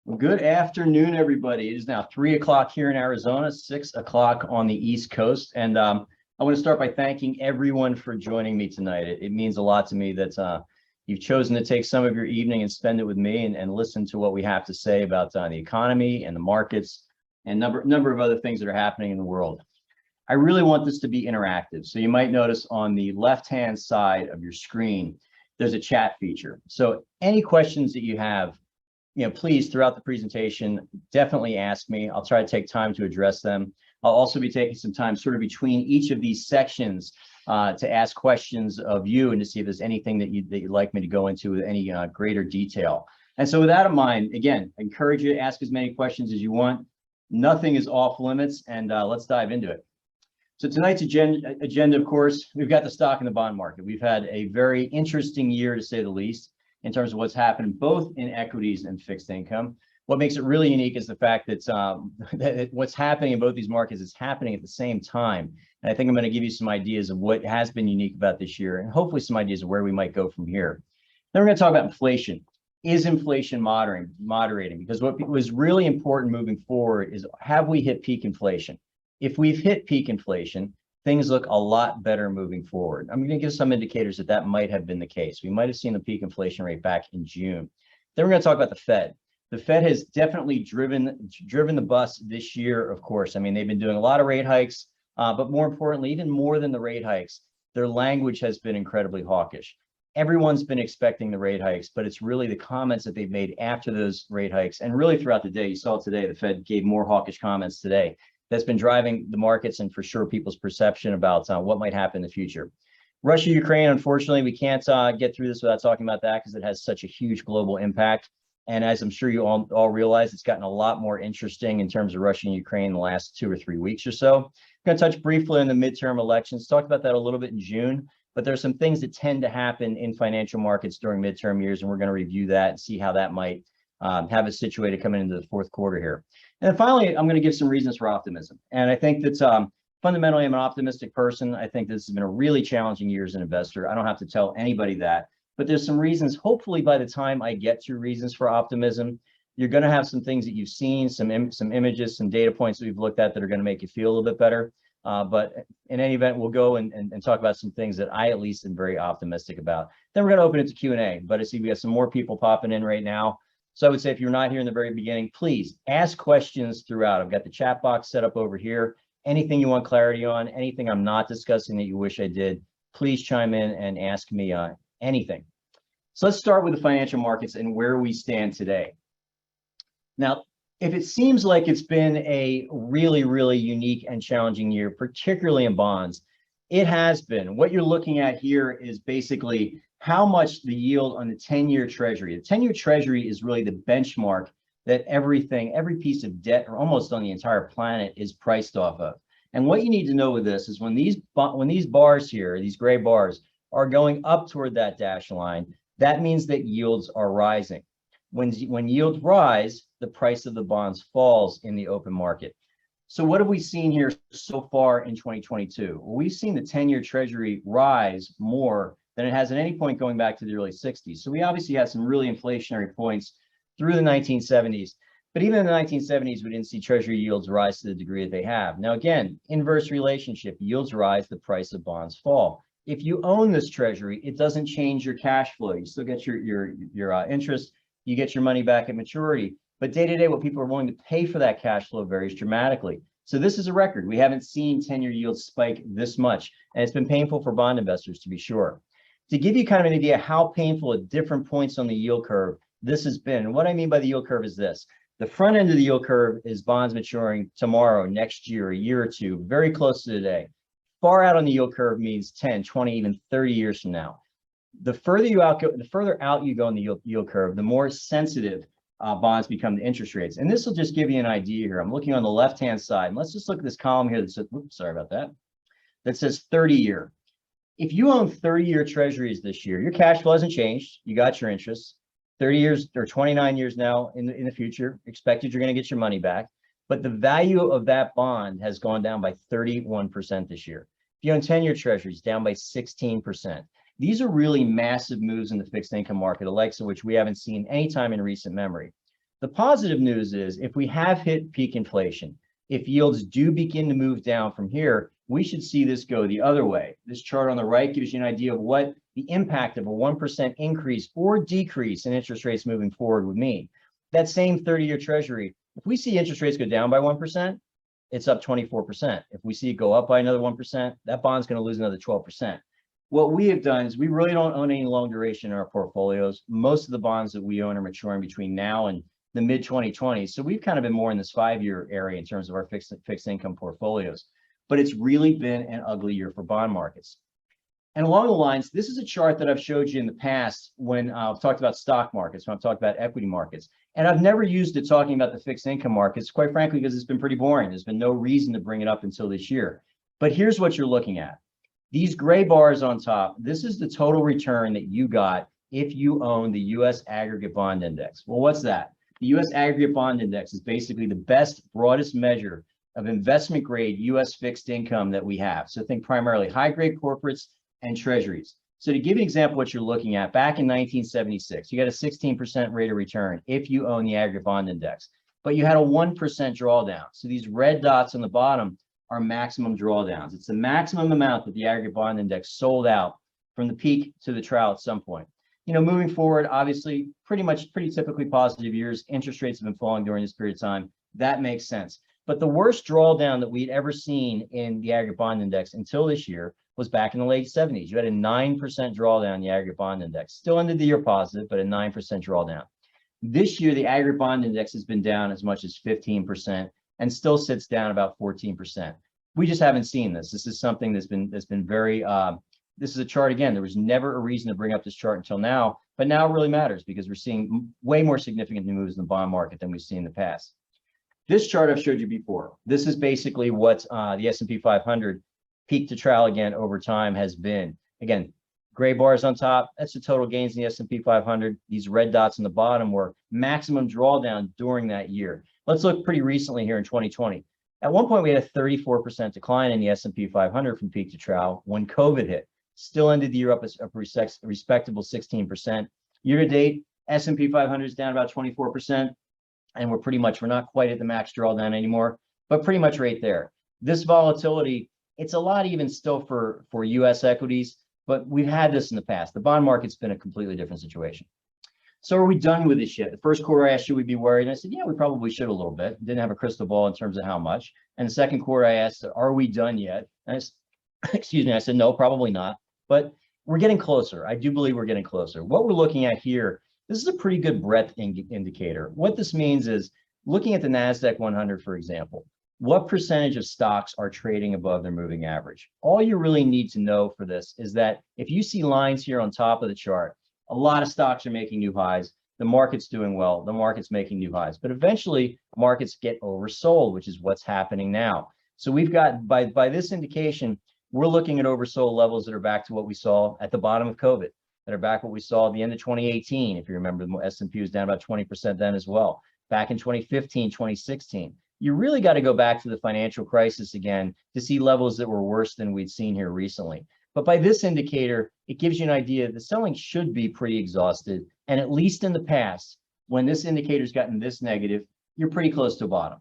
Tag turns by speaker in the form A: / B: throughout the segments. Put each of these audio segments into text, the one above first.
A: Well, good afternoon, everybody. It is now 3 o'clock here in Arizona, 6 o'clock on the East Coast. And I want to start by thanking everyone for joining me tonight. It means a lot to me that you've chosen to take some of your evening and spend it with me and listen to what we have to say about the economy and the markets and number of other things that are happening in the world. I really want this to be interactive. So you might notice on the left-hand side of your screen, there's a chat feature. So any questions that you have, please, throughout the presentation, definitely ask me. I'll try to take time to address them. I'll also be taking some time sort of between each of these sections to ask questions of you and to see if there's anything that you'd like me to go into with any greater detail. And so with that in mind, again, I encourage you to ask as many questions as you want. Nothing is off limits, and let's dive into it. So tonight's agenda, of course, we've got the stock and the bond market. We've had a very interesting year, to say the least, in terms of what's happened both in equities and fixed income. What makes it really unique is the fact that, that what's happening in both these markets is happening at the same time. And I think I'm going to give you some ideas of what has been unique about this year and hopefully some ideas of where we might go from here. Then we're going to talk about inflation. Is inflation moderating? Because what was really important moving forward is, have we hit peak inflation? If we've hit peak inflation, things look a lot better moving forward. I'm going to give some indicators that might have been the case. We might have seen the peak inflation rate back in June. Then we're going to talk about the Fed. The Fed has definitely driven the bus this year, of course. I mean, they've been doing a lot of rate hikes, but more importantly, even more than the rate hikes, their language has been incredibly hawkish. Everyone's been expecting the rate hikes, but it's really the comments that they've made after those rate hikes. And really throughout the day, you saw today, the Fed gave more hawkish comments today. That's been driving the markets and for sure people's perception about what might happen in the future. Russia, Ukraine, unfortunately, we can't get through this without talking about that because it has such a huge global impact. And as I'm sure you all realize, it's gotten a lot more interesting in terms of Russia and Ukraine in the last 2 or 3 weeks or so. I'm going to touch briefly on the midterm elections, talked about that a little bit in June, but there's some things that tend to happen in financial markets during midterm years, and we're going to review that and see how that might have us situated coming into the fourth quarter here. And then finally, I'm going to give some reasons for optimism. And I think that fundamentally, I'm an optimistic person. I think this has been a really challenging year as an investor. I don't have to tell anybody that, but there's some reasons. Hopefully, by the time I get to reasons for optimism, you're going to have some things that you've seen, some images, some data points that we've looked at that are going to make you feel a little bit better. But in any event, we'll go and talk about some things that I at least am very optimistic about. Then we're going to open it to Q&A. But I see we have some more people popping in right now. So I would say if you're not here in the very beginning, please ask questions throughout. I've got the chat box set up over here. Anything you want clarity on, anything I'm not discussing that you wish I did, please chime in and ask me anything. So let's start with the financial markets and where we stand today. Now, if it seems like it's been a really, really unique and challenging year, particularly in bonds, it has been. What you're looking at here is basically how much the yield on the 10-year treasury. The 10-year treasury is really the benchmark that every piece of debt, or almost on the entire planet, is priced off of. And what you need to know with this is when these bars here, these gray bars, are going up toward that dash line, that means that yields are rising. When yields rise, the price of the bonds falls in the open market. So what have we seen here so far in 2022? Well, we've seen the 10-year treasury rise more than it has at any point going back to the early 60s. So we obviously had some really inflationary points through the 1970s. But even in the 1970s, we didn't see treasury yields rise to the degree that they have. Now, again, inverse relationship, yields rise, the price of bonds fall. If you own this treasury, it doesn't change your cash flow. You still get your interest, you get your money back at maturity. But day to day, what people are willing to pay for that cash flow varies dramatically. So this is a record. We haven't seen 10-year yields spike this much, and it's been painful for bond investors, to be sure. To give you kind of an idea how painful at different points on the yield curve this has been, and what I mean by the yield curve is this. The front end of the yield curve is bonds maturing tomorrow, next year, a year or two, very close to today. Far out on the yield curve means 10, 20, even 30 years from now. The further out you go in the yield curve, the more sensitive bonds become to interest rates. And this will just give you an idea here. I'm looking on the left-hand side, and let's just look at this column here that says, oops, sorry about that, that says 30-year. If you own 30-year treasuries this year, your cash flow hasn't changed. You got your interest. 30 years or 29 years now in the future, expected you're going to get your money back. But the value of that bond has gone down by 31% this year. If you own 10-year treasuries, down by 16%. These are really massive moves in the fixed income market, the likes of which we haven't seen any time in recent memory. The positive news is if we have hit peak inflation, if yields do begin to move down from here, we should see this go the other way. This chart on the right gives you an idea of what the impact of a 1% increase or decrease in interest rates moving forward would mean. That same 30-year treasury, if we see interest rates go down by 1%, it's up 24%. If we see it go up by another 1%, that bond's going to lose another 12%. What we have done is we really don't own any long duration in our portfolios. Most of the bonds that we own are maturing between now and the mid 2020s. So we've kind of been more in this 5-year area in terms of our fixed income portfolios. But it's really been an ugly year for bond markets. And along the lines, this is a chart that I've showed you in the past when I've talked about stock markets, when I've talked about equity markets. And I've never used it talking about the fixed income markets, quite frankly, because it's been pretty boring. There's been no reason to bring it up until this year. But here's what you're looking at. These gray bars on top, this is the total return that you got if you own the U.S. Aggregate Bond Index. Well, what's that? The U.S. Aggregate Bond Index is basically the best, broadest measure of investment grade U.S. fixed income that we have. So think primarily high grade corporates and treasuries. So to give you an example of what you're looking at, back in 1976, you got a 16% rate of return if you own the Aggregate Bond Index, but you had a 1% drawdown. So these red dots on the bottom are maximum drawdowns. It's the maximum amount that the Aggregate Bond Index sold out from the peak to the trough at some point. You know, moving forward, obviously, pretty typically positive years. Interest rates have been falling during this period of time. That makes sense. But the worst drawdown that we'd ever seen in the Aggregate Bond Index until this year was back in the late 70s. You had a 9% drawdown in the Aggregate Bond Index. Still ended the year positive, but a 9% drawdown. This year, the Aggregate Bond Index has been down as much as 15% and still sits down about 14%. We just haven't seen this. This is something that's been very this is a chart, again, there was never a reason to bring up this chart until now, but now it really matters because we're seeing way more significant moves in the bond market than we've seen in the past. This chart I've showed you before. This is basically what the S&P 500 peak to trough again over time has been. Again, gray bars on top, that's the total gains in the S&P 500. These red dots on the bottom were maximum drawdown during that year. Let's look pretty recently here in 2020. At one point, we had a 34% decline in the S&P 500 from peak to trough when COVID hit. Still ended the year up a respectable 16%. Year to date, S&P 500 is down about 24%, and we're not quite at the max drawdown anymore, but pretty much right there. This volatility, it's a lot even still for U.S. equities, but we've had this in the past. The bond market's been a completely different situation. So are we done with this yet? The first quarter I asked, should we be worried? And I said, yeah, we probably should a little bit. Didn't have a crystal ball in terms of how much. And the second quarter I asked, are we done yet? And excuse me, I said, no, probably not. But we're getting closer. I do believe we're getting closer. What we're looking at here, this is a pretty good breadth indicator. What this means is looking at the NASDAQ 100, for example, what percentage of stocks are trading above their moving average? All you really need to know for this is that if you see lines here on top of the chart, a lot of stocks are making new highs. The market's doing well. The market's making new highs. But eventually, markets get oversold, which is what's happening now. So we've got, by this indication, we're looking at oversold levels that are back to what we saw at the bottom of COVID, that are back what we saw at the end of 2018. If you remember, the S&P was down about 20% then as well. Back in 2015, 2016. You really got to go back to the financial crisis again to see levels that were worse than we'd seen here recently. But by this indicator, it gives you an idea that selling should be pretty exhausted. And at least in the past, when this indicator's gotten this negative, you're pretty close to bottom.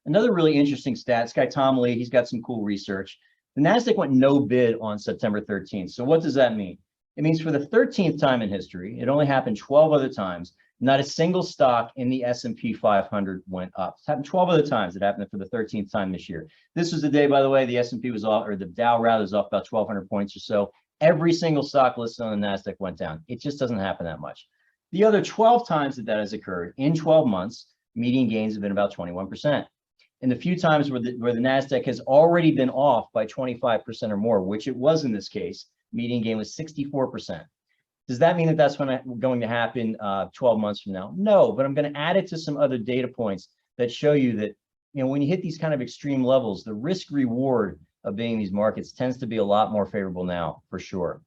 A: Another really interesting stat, this guy Tom Lee, he's got some cool research. The NASDAQ went no bid on September 13th. So what does that mean? It means for the 13th time in history, it only happened 12 other times, not a single stock in the S&P 500 went up. It's happened 12 other times. It happened for the 13th time this year. This was the day, by the way, the S&P was off, or the Dow rather was off about 1,200 points or so. Every single stock listed on the NASDAQ went down. It just doesn't happen that much. The other 12 times that has occurred in 12 months, median gains have been about 21%. And the few times where the NASDAQ has already been off by 25% or more, which it was in this case, median gain was 64%. Does that mean that that's going to happen 12 months from now? No, but I'm going to add it to some other data points that show you that, you know, when you hit these kind of extreme levels, the risk reward of being in these markets tends to be a lot more favorable now, for sure.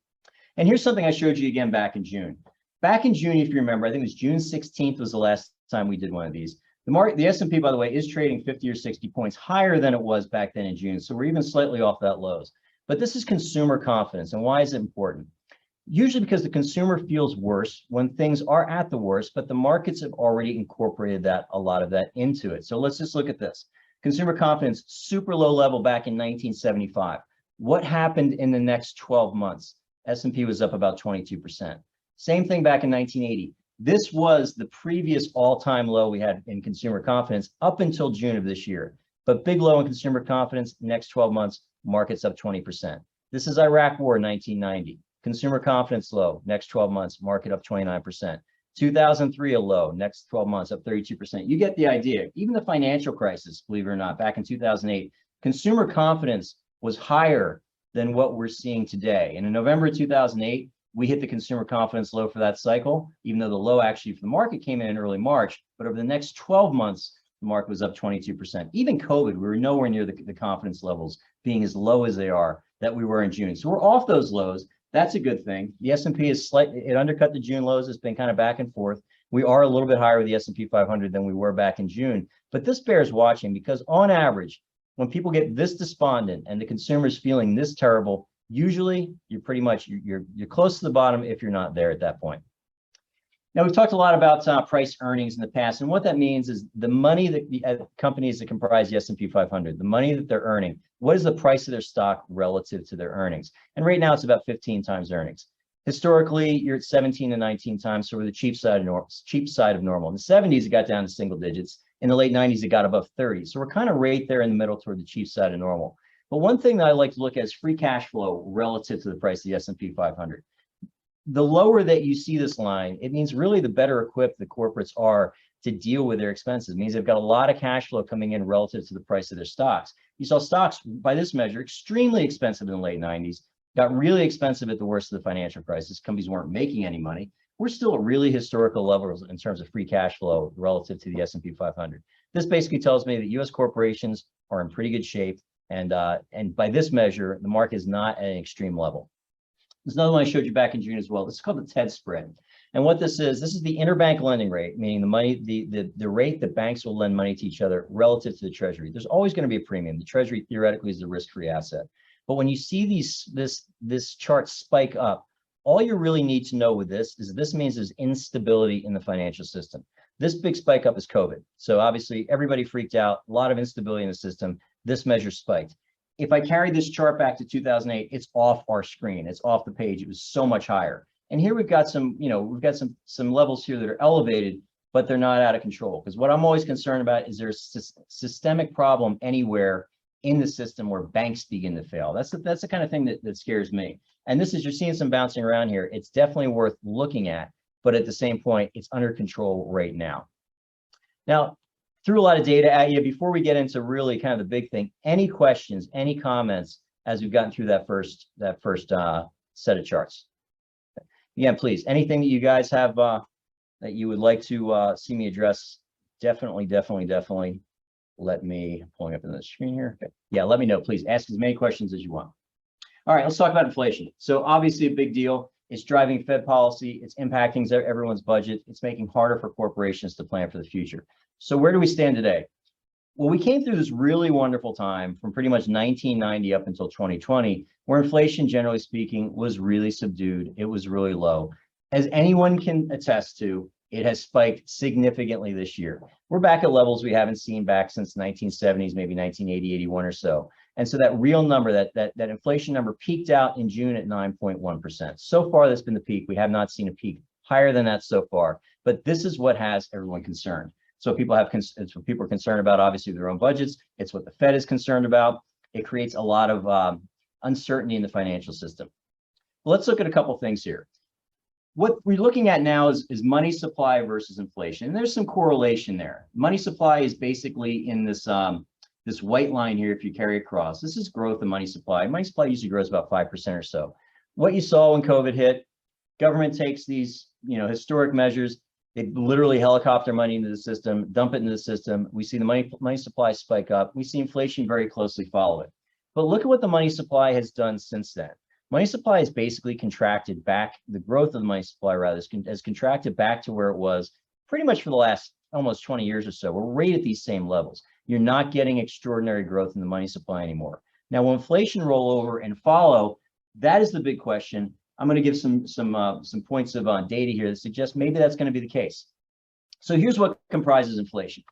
A: And here's something I showed you again back in June. Back in June, if you remember, I think it was June 16th was the last time we did one of these. The S&P, by the way, is trading 50 or 60 points higher than it was back then in June. So we're even slightly off that lows. But this is consumer confidence. And why is it important? usually because the consumer feels worse when things are at the worst, but the markets have already incorporated a lot of that into it. So let's just look at this. Consumer confidence, super low level back in 1975. What happened in the next 12 months? S&P was up about 22%. Same thing back in 1980. This was the previous all-time low we had in consumer confidence up until June of this year. But big low in consumer confidence, next 12 months, markets up 20%. This is Iraq War, 1990. Consumer confidence low, next 12 months, market up 29%. 2003, a low, next 12 months, up 32%. You get the idea. Even the financial crisis, believe it or not, back in 2008, consumer confidence was higher than what we're seeing today. And in November 2008, we hit the consumer confidence low for that cycle, even though the low actually for the market came in early March. But over the next 12 months, the market was up 22%. Even COVID, we were nowhere near the confidence levels being as low as they are that we were in June. So we're off those lows. That's a good thing. The S&P is slightly, it undercut the June lows. It's been kind of back and forth. We are a little bit higher with the S&P 500 than we were back in June. But this bears watching because on average, when people get this despondent and the consumer's feeling this terrible, usually you're pretty much, you're close to the bottom if you're not there at that point. Now, we've talked a lot about price earnings in the past, and what that means is the money that the companies that comprise the S&P 500, the money that they're earning, what is the price of their stock relative to their earnings? And right now it's about 15 times earnings. Historically, you're at 17 to 19 times, so we're the cheap side of normal. In the 70s, it got down to single digits. In the late 90s, it got above 30. So we're kind of right there in the middle toward the cheap side of normal. But one thing that I like to look at is free cash flow relative to the price of the S&P 500. The lower that you see this line, it means really the better equipped the corporates are to deal with their expenses. It means they've got a lot of cash flow coming in relative to the price of their stocks. You saw stocks, by this measure, extremely expensive in the late 90s, got really expensive at the worst of the financial crisis. Companies weren't making any money. We're still at really historical levels in terms of free cash flow relative to the S&P 500. This basically tells me that U.S. corporations are in pretty good shape. And by this measure, the market is not at an extreme level. There's another one I showed you back in June as well. This is called the TED spread. And what this is the interbank lending rate, meaning the money, the rate that banks will lend money to each other relative to the Treasury. There's always going to be a premium. The Treasury theoretically is the risk-free asset. But when you see this chart spike up, all you really need to know with this is this means there's instability in the financial system. This big spike up is COVID. So obviously everybody freaked out, a lot of instability in the system. This measure spiked. If I carry this chart back to 2008, it's off our screen. It's off the page. It was so much higher. And here we've got some levels here that are elevated, but they're not out of control. Because what I'm always concerned about is there's a systemic problem anywhere in the system where banks begin to fail. That's the kind of thing that scares me. And this is, you're seeing some bouncing around here. It's definitely worth looking at, but at the same point, it's under control right now. Now, threw a lot of data at you. Before we get into really kind of the big thing, any questions, any comments as we've gotten through that first set of charts? Again, please, anything that you guys have that you would like to see me address, definitely let me, pulling up in the screen here. Okay. Yeah, let me know, please. Ask as many questions as you want. All right, let's talk about inflation. So obviously a big deal. It's driving Fed policy. It's impacting everyone's budget. It's making harder for corporations to plan for the future. So where do we stand today? Well, we came through this really wonderful time from pretty much 1990 up until 2020, where inflation, generally speaking, was really subdued. It was really low. As anyone can attest to, it has spiked significantly this year. We're back at levels we haven't seen back since the 1970s, maybe 1980, 81 or so. And so that real number, that inflation number peaked out in June at 9.1%. So far, that's been the peak. We have not seen a peak higher than that so far. But this is what has everyone concerned. So people it's what people are concerned about, obviously, their own budgets. It's what the Fed is concerned about. It creates a lot of uncertainty in the financial system. Well, let's look at a couple things here. What we're looking at now is money supply versus inflation. And there's some correlation there. Money supply is basically in this this white line here, if you carry across. This is growth in money supply. Money supply usually grows about 5% or so. What you saw when COVID hit, government takes these historic measures. They literally helicopter money into the system, dump it into the system. We see the money supply spike up. We see inflation very closely follow it. But look at what the money supply has done since then. Money supply has basically contracted back, the growth of the money supply rather has contracted back to where it was pretty much for the last almost 20 years or so. We're right at these same levels. You're not getting extraordinary growth in the money supply anymore. Now, will inflation roll over and follow? That is the big question. I'm going to give some points of data here that suggest maybe that's going to be the case. So here's what comprises inflation.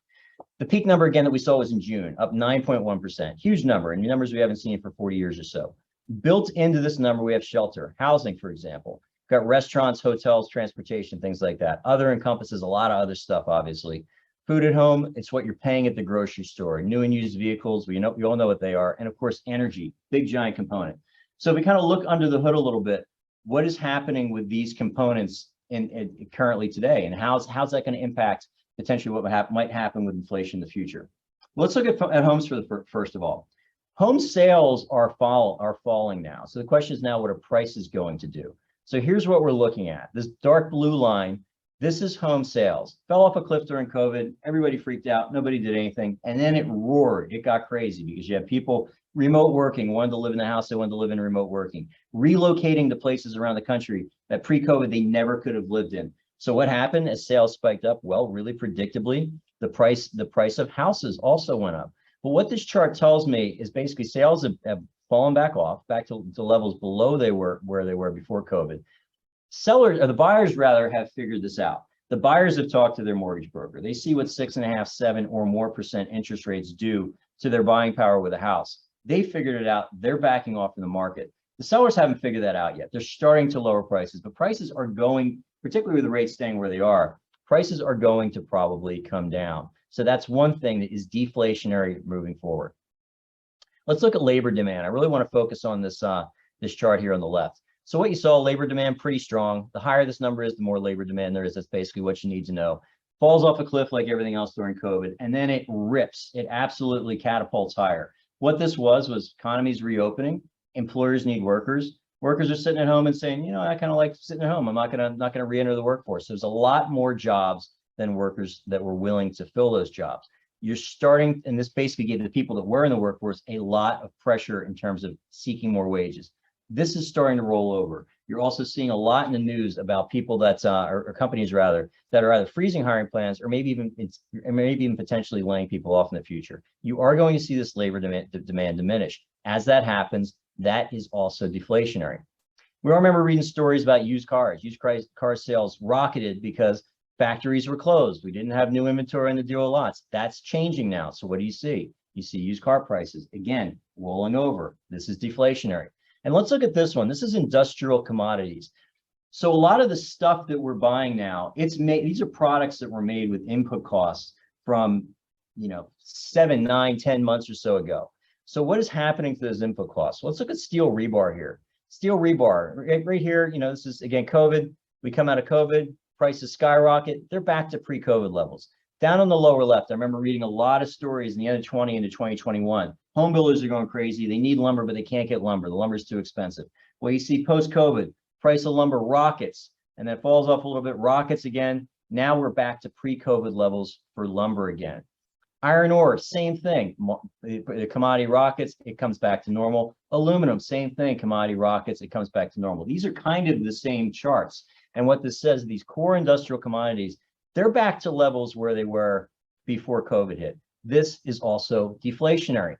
A: The peak number again that we saw was in June, up 9.1%, huge number, and numbers we haven't seen for 40 years or so. Built into this number, we have shelter, housing, for example. We've got restaurants, hotels, transportation, things like that. Other encompasses a lot of other stuff, obviously. Food at home, it's what you're paying at the grocery store. New and used vehicles, we all know what they are. And of course, energy, big giant component. So if we kind of look under the hood a little bit, what is happening with these components in currently today, and how's that going to impact potentially what might happen with inflation in the future? Let's look at homes first of all. Home sales are falling now. So the question is now, what are prices going to do? So here's what we're looking at. This dark blue line, this is home sales. Fell off a cliff during COVID. Everybody freaked out. Nobody did anything. And then it roared. It got crazy because you have people remote working, wanted to live in the house, they wanted to live in remote working, relocating to places around the country that pre-COVID they never could have lived in. So what happened as sales spiked up? Well, really predictably, the price of houses also went up. But what this chart tells me is basically sales have fallen back to levels below where they were before COVID. Sellers, or the buyers rather, have figured this out. The buyers have talked to their mortgage broker. They see what 6.5%, 7% or more interest rates do to their buying power with a house. They figured it out. They're backing off in the market. The sellers haven't figured that out yet. They're starting to lower prices, but prices are going, particularly with the rates staying where they are, prices are going to probably come down. So that's one thing that is deflationary moving forward. Let's look at labor demand. I really want to focus on this chart here on the left. So what you saw, labor demand pretty strong. The higher this number is, the more labor demand there is. That's basically what you need to know. Falls off a cliff like everything else during COVID, and then it rips. It absolutely catapults higher. What this was economies reopening. Employers need workers. Workers are sitting at home and saying, you know, I kind of like sitting at home. I'm not gonna re-enter the workforce. There's a lot more jobs than workers that were willing to fill those jobs. You're starting, and this basically gave the people that were in the workforce a lot of pressure in terms of seeking more wages. This is starting to roll over. You're also seeing a lot in the news about people that, or companies rather, that are either freezing hiring plans or maybe even potentially laying people off in the future. You are going to see this labor demand diminish. As that happens, that is also deflationary. We all remember reading stories about used cars. Used car sales rocketed because factories were closed. We didn't have new inventory in the dealer lots. That's changing now. So what do you see? You see used car prices, again, rolling over. This is deflationary. And let's look at this one. This is industrial commodities. So a lot of the stuff that we're buying now, these are products that were made with input costs from, 7, 9, 10 months or so ago. So what is happening to those input costs? Let's look at steel rebar here. Steel rebar, right here, this is, again, COVID. We come out of COVID, prices skyrocket. They're back to pre-COVID levels. Down on the lower left, I remember reading a lot of stories in the end of 20 into 2021. Home builders are going crazy. They need lumber, but they can't get lumber. The lumber is too expensive. Well, you see post-COVID, price of lumber rockets, and then falls off a little bit, rockets again. Now we're back to pre-COVID levels for lumber again. Iron ore, same thing. The commodity rockets, it comes back to normal. Aluminum, same thing. Commodity rockets, it comes back to normal. These are kind of the same charts. And what this says, these core industrial commodities, they're back to levels where they were before COVID hit. This is also deflationary.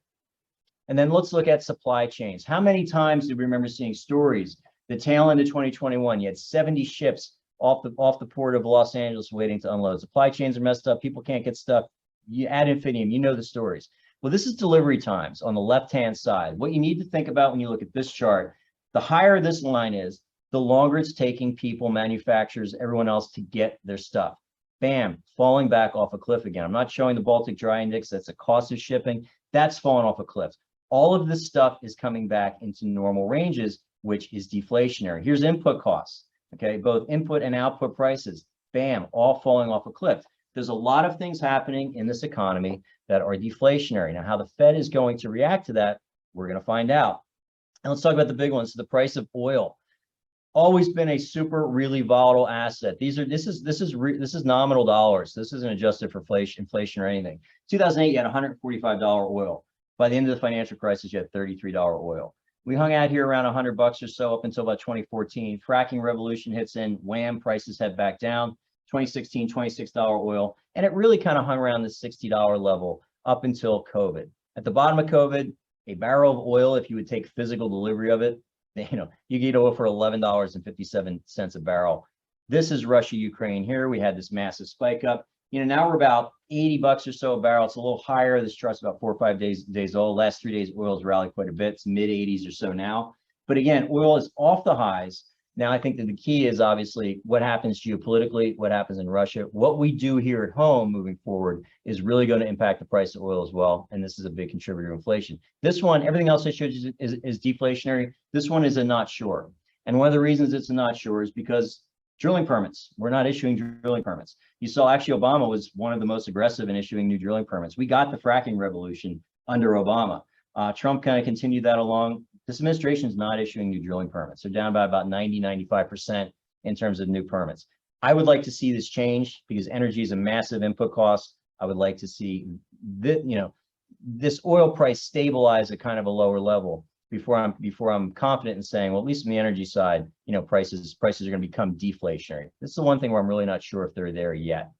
A: And then let's look at supply chains. How many times do we remember seeing stories? The tail end of 2021, you had 70 ships off the port of Los Angeles waiting to unload. Supply chains are messed up. People can't get stuff. You ad infinitum, you know the stories. Well, this is delivery times on the left-hand side. What you need to think about when you look at this chart, the higher this line is, the longer it's taking people, manufacturers, everyone else to get their stuff. Bam, falling back off a cliff again. I'm not showing the Baltic Dry Index. That's the cost of shipping. That's fallen off a cliff. All of this stuff is coming back into normal ranges, which is deflationary. Here's input costs, okay? Both input and output prices, bam, all falling off a cliff. There's a lot of things happening in this economy that are deflationary. Now, how the Fed is going to react to that, we're going to find out. And let's talk about the big ones. So the price of oil. Always been a really volatile asset. This is nominal dollars. This isn't adjusted for inflation or anything. 2008, you had $145 oil. By the end of the financial crisis, you had $33 oil. We hung out here around $100 or so up until about 2014. Fracking revolution hits in, wham, prices head back down. 2016, $26 oil, and it really kind of hung around the $60 level up until COVID. At the bottom of COVID, a barrel of oil, if you would take physical delivery of it, You get oil for $11.57 a barrel. This is Russia, Ukraine here. We had this massive spike up. Now we're about 80 bucks or so a barrel. It's a little higher. This chart's about 4 or 5 days old. Last 3 days, oil's rallied quite a bit. It's mid 80s or so now. But again, oil is off the highs. Now, I think that the key is obviously what happens geopolitically, what happens in Russia. What we do here at home moving forward is really going to impact the price of oil as well. And this is a big contributor to inflation. This one, everything else I showed you is deflationary. This one is a not sure. And one of the reasons it's a not sure is because drilling permits, we're not issuing drilling permits. You saw actually Obama was one of the most aggressive in issuing new drilling permits. We got the fracking revolution under Obama. Trump kind of continued that along. This administration is not issuing new drilling permits. They're down by about 90, 95% in terms of new permits. I would like to see this change because energy is a massive input cost. I would like to see this oil price stabilize at kind of a lower level before I'm confident in saying, well, at least on the energy side, prices are going to become deflationary. This is the one thing where I'm really not sure if they're there yet.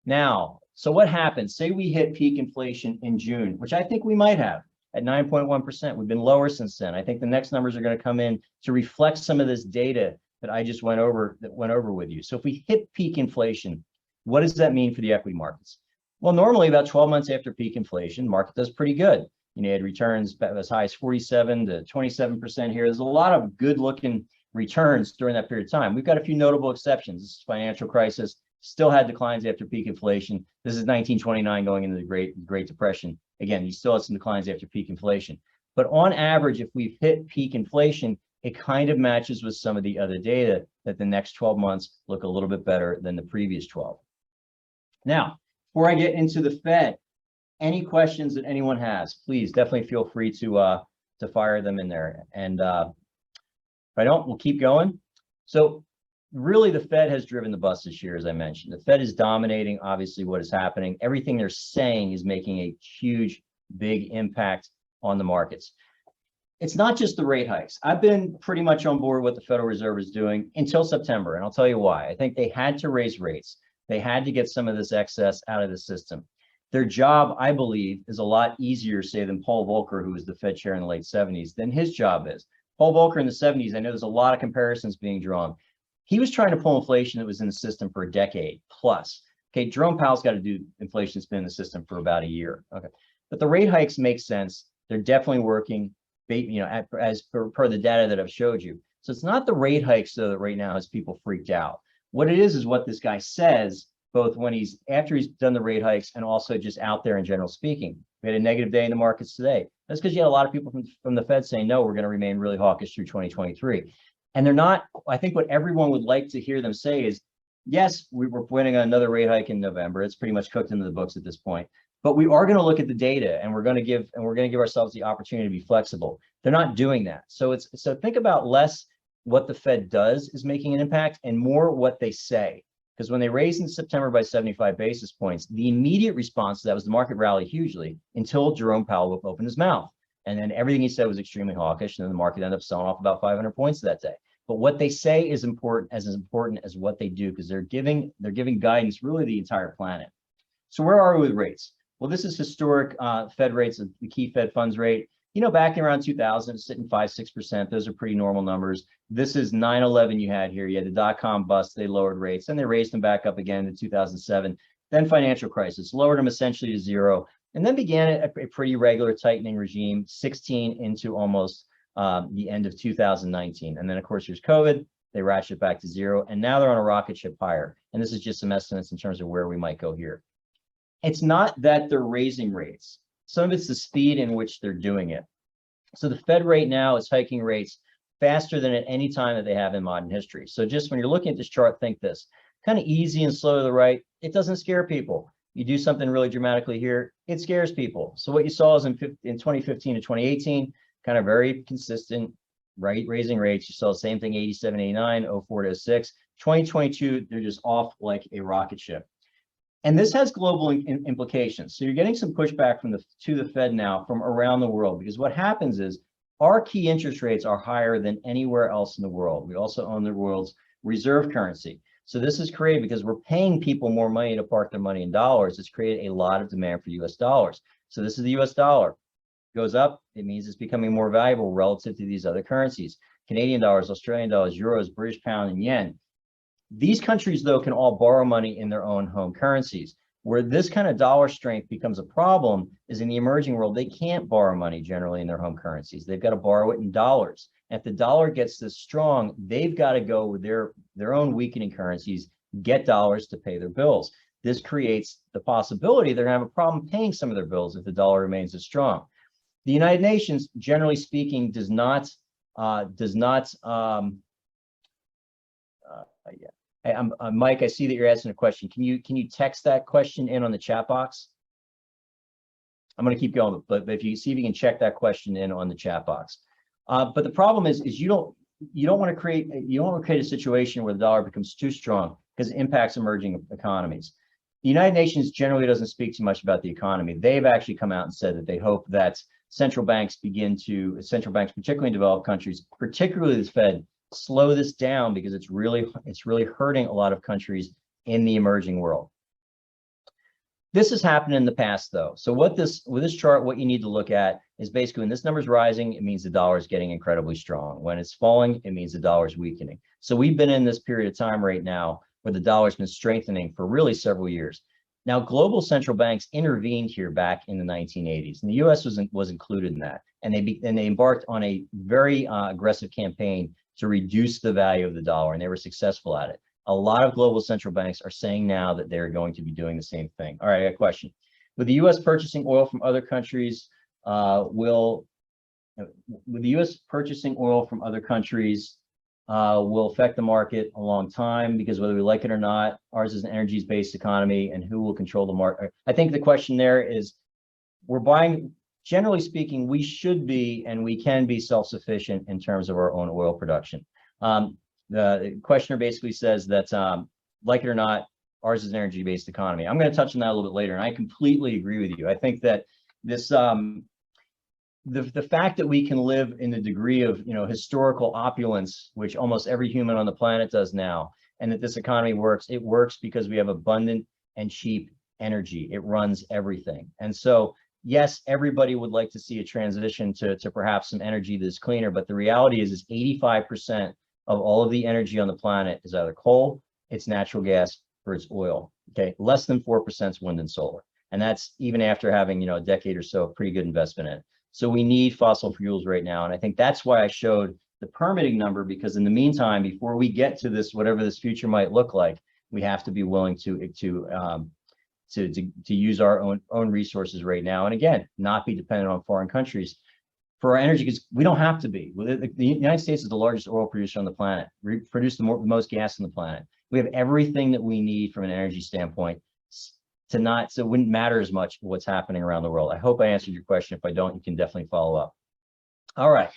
A: Now, so what happens? Say we hit peak inflation in June, which I think we might have at 9.1%. We've been lower since then. I think the next numbers are going to come in to reflect some of this data that I just went over with you. So if we hit peak inflation, what does that mean for the equity markets? Well, normally about 12 months after peak inflation, market does pretty good. You had returns as high as 47 to 27% here. There's a lot of good looking returns during that period of time. We've got a few notable exceptions. This is financial crisis, still had declines after peak inflation. This is 1929 going into the Great Depression. Again, you still have some declines after peak inflation. But on average, if we've hit peak inflation, it kind of matches with some of the other data that the next 12 months look a little bit better than the previous 12. Now, before I get into the Fed, any questions that anyone has, please definitely feel free to fire them in there. And if I don't, we'll keep going. So really, the Fed has driven the bus this year, as I mentioned. The Fed is dominating, obviously, what is happening. Everything they're saying is making a huge, big impact on the markets. It's not just the rate hikes. I've been pretty much on board with what the Federal Reserve is doing until September, and I'll tell you why. I think they had to raise rates. They had to get some of this excess out of the system. Their job, I believe, is a lot easier, say, than Paul Volcker, who was the Fed chair in the late 70s, than his job is. Paul Volcker in the 70s, I know there's a lot of comparisons being drawn. He was trying to pull inflation that was in the system for a decade plus. Okay, Jerome Powell's got to do inflation that's been in the system for about a year. Okay, but the rate hikes make sense. They're definitely working, as per the data that I've showed you. So it's not the rate hikes though that right now has people freaked out. What it is what this guy says, both when after he's done the rate hikes and also just out there in general speaking. We had a negative day in the markets today. That's because you had a lot of people from the Fed saying, no, we're going to remain really hawkish through 2023. And they're not. I think what everyone would like to hear them say is, yes, we're planning on another rate hike in November. It's pretty much cooked into the books at this point. But we are going to look at the data and we're going to give ourselves the opportunity to be flexible. They're not doing that. So think about less what the Fed does is making an impact and more what they say. Because when they raised in September by 75 basis points, the immediate response to that was the market rallied hugely until Jerome Powell opened his mouth. And then everything he said was extremely hawkish, and then the market ended up selling off about 500 points that day. But what they say is important as what they do, because they're giving guidance really the entire planet. So where are we with rates? Well, this is historic Fed rates, the key Fed funds rate. Back in around 2000, it's sitting 5-6%. Those are pretty normal numbers. This is 9/11 you had here. You had the dot-com bust. They lowered rates, and they raised them back up again in 2007. Then financial crisis, lowered them essentially to zero, and then began a pretty regular tightening regime, 16 into almost the end of 2019. And then, of course, there's COVID. They ratchet back to zero, and now they're on a rocket ship higher. And this is just some estimates in terms of where we might go here. It's not that they're raising rates. Some of it's the speed in which they're doing it. So the Fed right now is hiking rates faster than at any time that they have in modern history. So just when you're looking at this chart, think this. Kind of easy and slow to the right. It doesn't scare people. You do something really dramatically here, it scares people. So what you saw is in 2015 to 2018, kind of very consistent, right, raising rates. You saw the same thing, 87, 89, 04 to 06. 2022, they're just off like a rocket ship. And this has global implications. So you're getting some pushback to the Fed now from around the world, because what happens is our key interest rates are higher than anywhere else in the world. We also own the world's reserve currency. So this is created because we're paying people more money to park their money in dollars. It's created a lot of demand for US dollars. So this is the US dollar. goes up, it means it's becoming more valuable relative to these other currencies. Canadian dollars, Australian dollars, euros, British pound, and yen. These countries, though, can all borrow money in their own home currencies. Where this kind of dollar strength becomes a problem is in the emerging world. They can't borrow money generally in their home currencies. They've got to borrow it in dollars. And if the dollar gets this strong, they've got to go with their own weakening currencies, get dollars to pay their bills. This creates the possibility they're going to have a problem paying some of their bills if the dollar remains as strong. The United Nations, generally speaking, does not. Hey, Mike, I see that you're asking a question. Can you text that question in on the chat box? I'm going to keep going, but if you see if you can check that question in on the chat box. But the problem is you don't want to create a situation where the dollar becomes too strong because it impacts emerging economies. The United Nations generally doesn't speak too much about the economy. They've actually come out and said that they hope that central banks, particularly in developed countries, particularly the Fed, slow this down because it's really hurting a lot of countries in the emerging world. This has happened in the past, though. So with this chart, what you need to look at is basically when this number is rising, it means the dollar is getting incredibly strong. When it's falling, it means the dollar is weakening. So we've been in this period of time right now where the dollar's been strengthening for really several years. Now, global central banks intervened here back in the 1980s, and the U.S. was included in that, and they embarked on a very aggressive campaign to reduce the value of the dollar, and they were successful at it. A lot of global central banks are saying now that they're going to be doing the same thing. All right, I got a question. With the U.S. purchasing oil from other countries, will affect the market a long time, because whether we like it or not, ours is an energy-based economy, and who will control the market? I think the question there is, we're buying. Generally speaking, we should be and we can be self-sufficient in terms of our own oil production. The questioner basically says that, like it or not, ours is an energy-based economy. I'm going to touch on that a little bit later, and I completely agree with you. I think that this, the fact that we can live in a degree of historical opulence, which almost every human on the planet does now, and that this economy works, it works because we have abundant and cheap energy. It runs everything, and so. Yes, everybody would like to see a transition to perhaps some energy that's cleaner, but the reality is 85% of all of the energy on the planet is either coal, it's natural gas, or it's oil. Okay, less than 4% is wind and solar, and that's even after having a decade or so of pretty good investment in it. So we need fossil fuels right now, and I think that's why I showed the permitting number, because in the meantime, before we get to this, whatever this future might look like, we have to be willing to use our own resources right now, and again, not be dependent on foreign countries for our energy, because we don't have to be. The United States is the largest oil producer on the planet. We produce the most gas on the planet. We have everything that we need from an energy standpoint so it wouldn't matter as much what's happening around the world. I hope I answered your question. If I don't, you can definitely follow up. All right.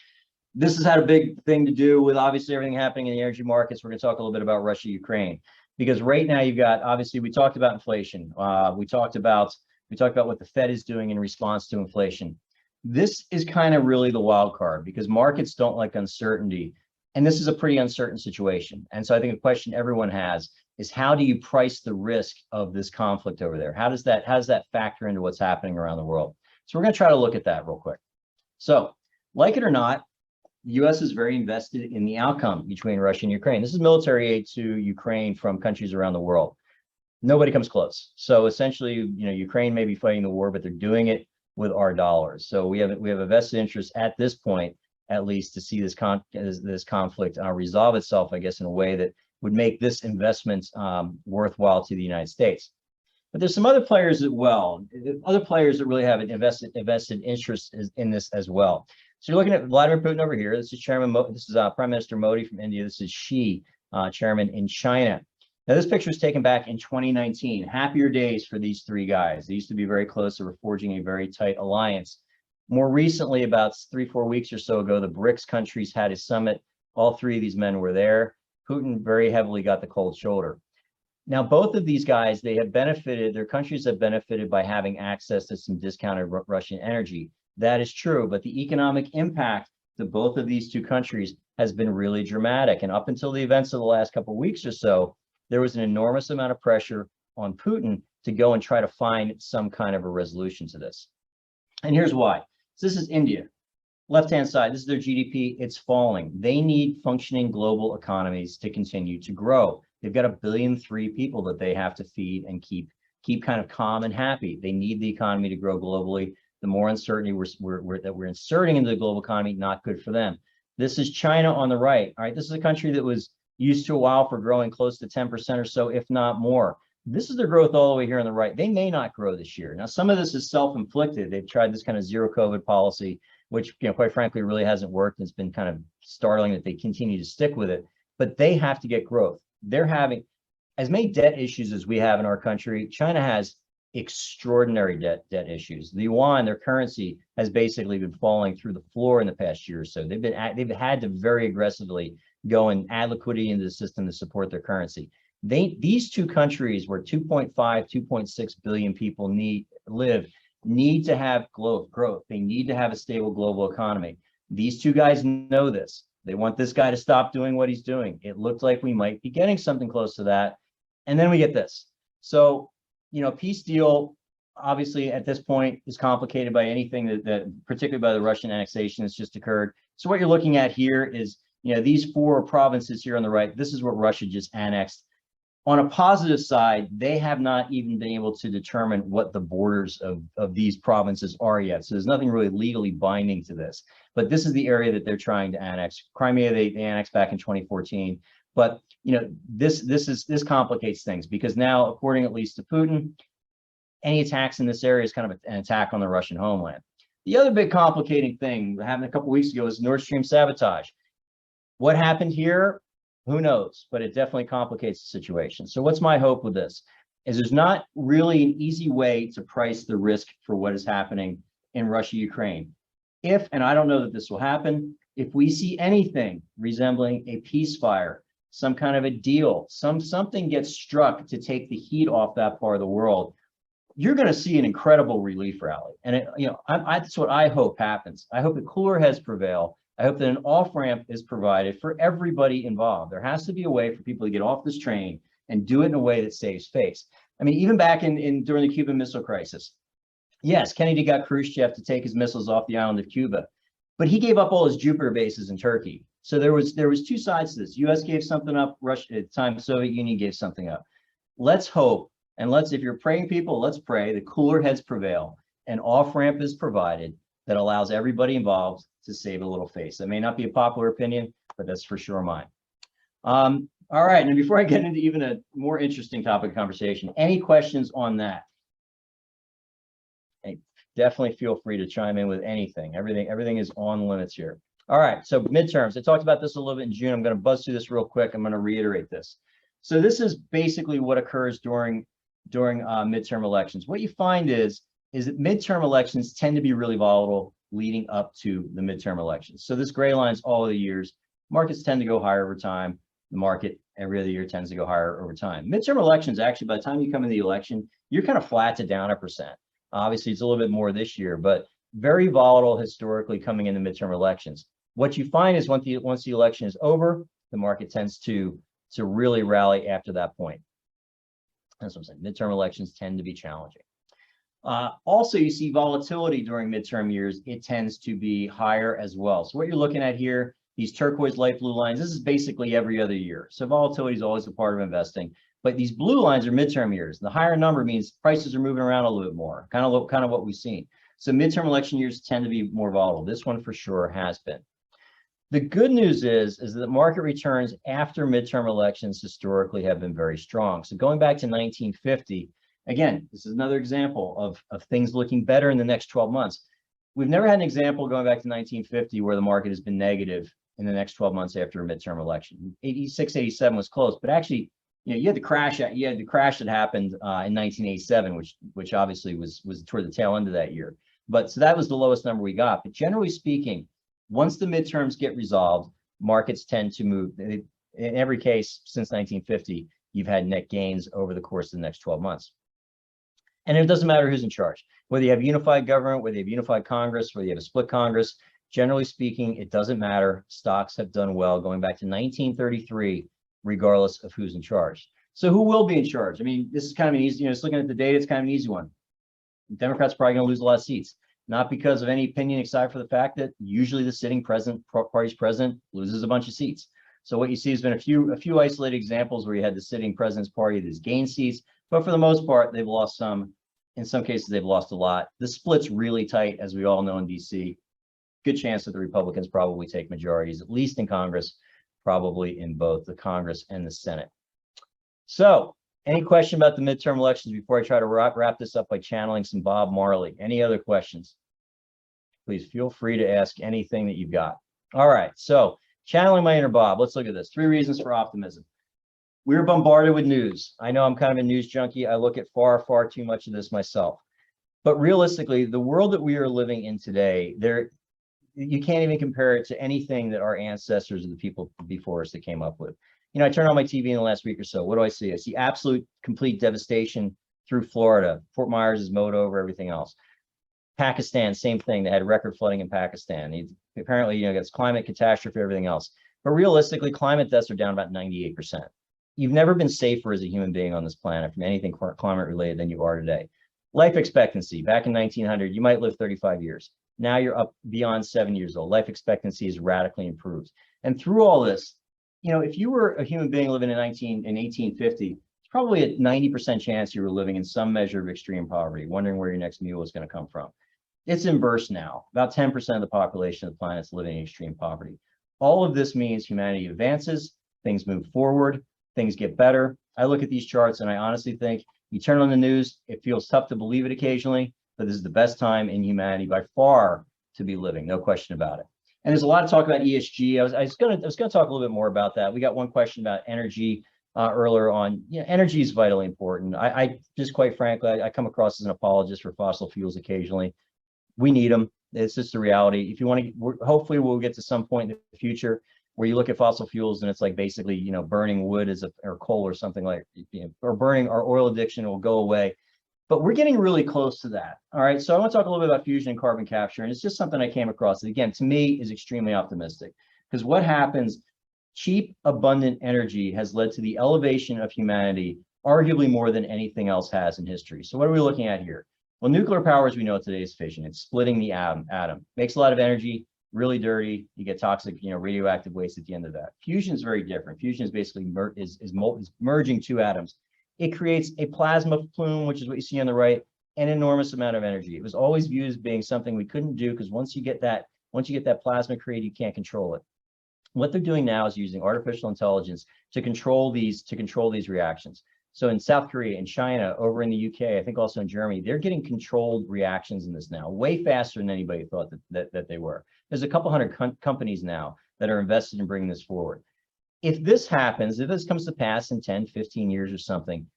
A: This has had a big thing to do with obviously everything happening in the energy markets. We're going to talk a little bit about Russia, Ukraine. Because right now you've got, obviously, we talked about inflation. We talked about what the Fed is doing in response to inflation. This is kind of really the wild card, because markets don't like uncertainty, and this is a pretty uncertain situation. And so I think the question everyone has is, how do you price the risk of this conflict over there? How does that factor into what's happening around the world? So we're going to try to look at that real quick. So, like it or not, the U.S. is very invested in the outcome between Russia and Ukraine. This is military aid to Ukraine from countries around the world. Nobody comes close. So essentially, Ukraine may be fighting the war, but they're doing it with our dollars. So we have a vested interest at this point, at least, to see this conflict resolve itself, I guess, in a way that would make this investment worthwhile to the United States. But there's some other players as well, other players that really have an invested interest in this as well. So you're looking at Vladimir Putin over here. This is Prime Minister Modi from India. This is Xi, chairman in China. Now, this picture was taken back in 2019. Happier days for these three guys. They used to be very close. They were forging a very tight alliance. More recently, about 3-4 weeks or so ago, the BRICS countries had a summit. All three of these men were there. Putin very heavily got the cold shoulder. Now, both of these guys, their countries have benefited by having access to some discounted Russian energy. That is true, but the economic impact to both of these two countries has been really dramatic. And up until the events of the last couple of weeks or so, there was an enormous amount of pressure on Putin to go and try to find some kind of a resolution to this. And here's why. So this is India. Left-hand side, this is their GDP. It's falling. They need functioning global economies to continue to grow. They've got 1.3 billion people that they have to feed and keep kind of calm and happy. They need the economy to grow globally. The more uncertainty that we're inserting into the global economy, not good for them. This is China on the right. All right, this is a country that was used to a while for growing close to 10% or so, if not more. This is their growth all the way here on the right. They may not grow this year. Now, some of this is self-inflicted. They've tried this kind of zero COVID policy, which, quite frankly, really hasn't worked. It's been kind of startling that they continue to stick with it, but they have to get growth. They're having as many debt issues as we have in our country. China has extraordinary debt issues. The yuan, their currency, has basically been falling through the floor in the past year or so. They've had to very aggressively go and add liquidity into the system to support their currency. These two countries where 2.5, 2.6 billion people need to have growth. They need to have a stable global economy. These two guys know this. They want this guy to stop doing what he's doing. It looked like we might be getting something close to that. And then we get this. So, peace deal, obviously at this point, is complicated by anything that particularly by the Russian annexation that's just occurred. So what you're looking at here is, these 4 provinces here on the right, this is what Russia just annexed. On a positive side, they have not even been able to determine what the borders of these provinces are yet. So there's nothing really legally binding to this. But this is the area that they're trying to annex. Crimea, they annexed back in 2014. But this complicates things, because now, according at least to Putin, any attacks in this area is kind of an attack on the Russian homeland. The other big complicating thing that happened a couple of weeks ago is Nord Stream sabotage. What happened here? Who knows, but it definitely complicates the situation. So what's my hope with this? Is there's not really an easy way to price the risk for what is happening in Russia, Ukraine. If, and I don't know that this will happen, if we see anything resembling a ceasefire, some kind of a deal, something gets struck to take the heat off that part of the world, you're going to see an incredible relief rally. And that's what I hope happens. I hope that cooler heads prevail. I hope that an off-ramp is provided for everybody involved. There has to be a way for people to get off this train and do it in a way that saves face. I mean, even back during the Cuban Missile Crisis, yes, Kennedy got Khrushchev to take his missiles off the island of Cuba, but he gave up all his Jupiter bases in Turkey. So there was 2 sides to this. U.S. gave something up. Russia, at the time, the Soviet Union gave something up. Let's hope, and if you're praying people, let's pray that cooler heads prevail. An off-ramp is provided that allows everybody involved to save a little face. That may not be a popular opinion, but that's for sure mine. All right, and before I get into even a more interesting topic of conversation, any questions on that? Hey, definitely feel free to chime in with anything. Everything is on limits here. All right, so midterms. I talked about this a little bit in June. I'm going to buzz through this real quick. I'm going to reiterate this. So this is basically what occurs during midterm elections. What you find is that midterm elections tend to be really volatile leading up to the midterm elections. So this gray line is all of the years. Markets tend to go higher over time. The market every other year tends to go higher over time. Midterm elections, actually, by the time you come in the election, you're kind of flat to down 1%. Obviously, it's a little bit more this year, but very volatile historically coming into midterm elections. What you find is once the election is over, the market tends to really rally after that point. That's what I'm saying. Midterm elections tend to be challenging. Also, you see volatility during midterm years. It tends to be higher as well. So what you're looking at here, these turquoise light blue lines, this is basically every other year. So volatility is always a part of investing. But these blue lines are midterm years. The higher number means prices are moving around a little bit more, kind of what we've seen. So midterm election years tend to be more volatile. This one for sure has been. The good news is that market returns after midterm elections historically have been very strong. So going back to 1950, again, this is another example of things looking better in the next 12 months. We've never had an example going back to 1950 where the market has been negative in the next 12 months after a midterm election. 86, 87 was close, but actually, you had the crash that happened in 1987, which obviously was toward the tail end of that year. But so that was the lowest number we got. But generally speaking, once the midterms get resolved, markets tend to move. In every case since 1950, you've had net gains over the course of the next 12 months. And it doesn't matter who's in charge, whether you have unified government, whether you have unified Congress, whether you have a split Congress. Generally speaking, it doesn't matter. Stocks have done well going back to 1933, regardless of who's in charge. So who will be in charge? I mean, this is kind of an easy, just looking at the data, it's kind of an easy one. Democrats are probably going to lose a lot of seats. not because of any opinion aside for the fact that usually the sitting party's president loses a bunch of seats. So what you see has been a few isolated examples where you had the sitting president's party that's gained seats, but for the most part, they've lost some. In some cases, they've lost a lot. The split's really tight, as we all know in DC. Good chance that the Republicans probably take majorities, at least in Congress, probably in both the Congress and the Senate. So, any question about the midterm elections before I try to wrap this up by channeling some Bob Marley? Any other questions? Please feel free to ask anything that you've got. All right, so channeling my inner Bob. Let's look at this. 3 reasons for optimism. We're bombarded with news. I know I'm kind of a news junkie. I look at far too much of this myself. But realistically, the world that we are living in today, you can't even compare it to anything that our ancestors or the people before us that came up with. You know, I turned on my TV in the last week or so. What do I see? I see absolute, complete devastation through Florida. Fort Myers is mowed over, everything else. Pakistan, same thing. They had record flooding in Pakistan. Apparently, you know, it's climate catastrophe, everything else. But realistically, climate deaths are down about 98%. You've never been safer as a human being on this planet from anything climate related than you are today. Life expectancy, back in 1900, you might live 35 years. Now you're up beyond 7 years old. Life expectancy is radically improved. And through all this, you know, if you were a human being living in 1850, it's probably a 90% chance you were living in some measure of extreme poverty, wondering where your next meal was going to come from. It's inverse now. About 10% of the population of the planet is living in extreme poverty. All of this means humanity advances, things move forward, things get better. I look at these charts and I honestly think you turn on the news, it feels tough to believe it occasionally, but this is the best time in humanity by far to be living, no question about it. And there's a lot of talk about ESG. I was going to talk a little bit more about that. We got one question about energy earlier on. You know, energy is vitally important. I just quite frankly, I come across as an apologist for fossil fuels occasionally. We need them. It's just the reality. If you want to, hopefully we'll get to some point in the future where you look at fossil fuels and it's like basically, you know, burning wood or coal or something like, you know, or burning our oil addiction will go away. But we're getting really close to that. All right. So I want to talk a little bit about fusion and carbon capture. And it's just something I came across that, again, to me is extremely optimistic, because what happens, cheap, abundant energy has led to the elevation of humanity, arguably more than anything else has in history. So what are we looking at here? Well, nuclear power, as we know today, is fission. It's splitting the atom. Makes a lot of energy, really dirty. You get toxic, you know, radioactive waste at the end of that. Fusion is very different. Fusion is basically merging 2 atoms. It creates a plasma plume, which is what you see on the right, an enormous amount of energy. It was always viewed as being something we couldn't do, because once you get that plasma created, you can't control it. What they're doing now is using artificial intelligence to control these reactions. So in South Korea, in China, over in the UK, I think also in Germany, they're getting controlled reactions in this now, way faster than anybody thought that they were. There's a couple hundred companies now that are invested in bringing this forward. If this happens, if this comes to pass in 10, 15 years or something,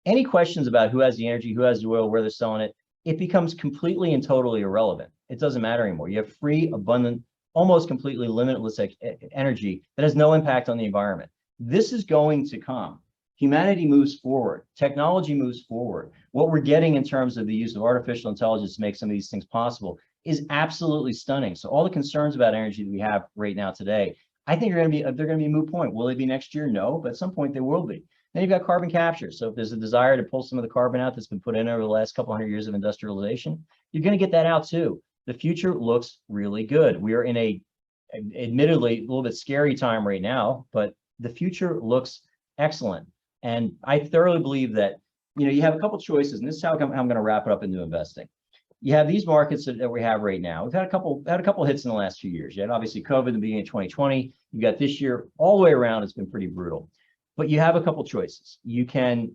A: any questions about who has the energy, who has the oil, where they're selling it, it becomes completely and totally irrelevant. It doesn't matter anymore. You have free, abundant, almost completely limitless energy that has no impact on the environment. This is going to come. Humanity moves forward. Technology moves forward. What we're getting in terms of the use of artificial intelligence to make some of these things possible is absolutely stunning. So all the concerns about energy that we have right now today, I think they're going to be a moot point. Will they be next year? No, but at some point they will be. Then you've got carbon capture. So if there's a desire to pull some of the carbon out that's been put in over the last couple hundred years of industrialization, you're going to get that out too. The future looks really good. We are in a, admittedly, a little bit scary time right now, but the future looks excellent. And I thoroughly believe that, you know, you have a couple choices, and this is how I'm going to wrap it up into investing. You have these markets that we have right now. We've had a couple hits in the last few years. You had obviously COVID in the beginning of 2020. You got this year, all the way around, it's been pretty brutal. But you have a couple choices. You can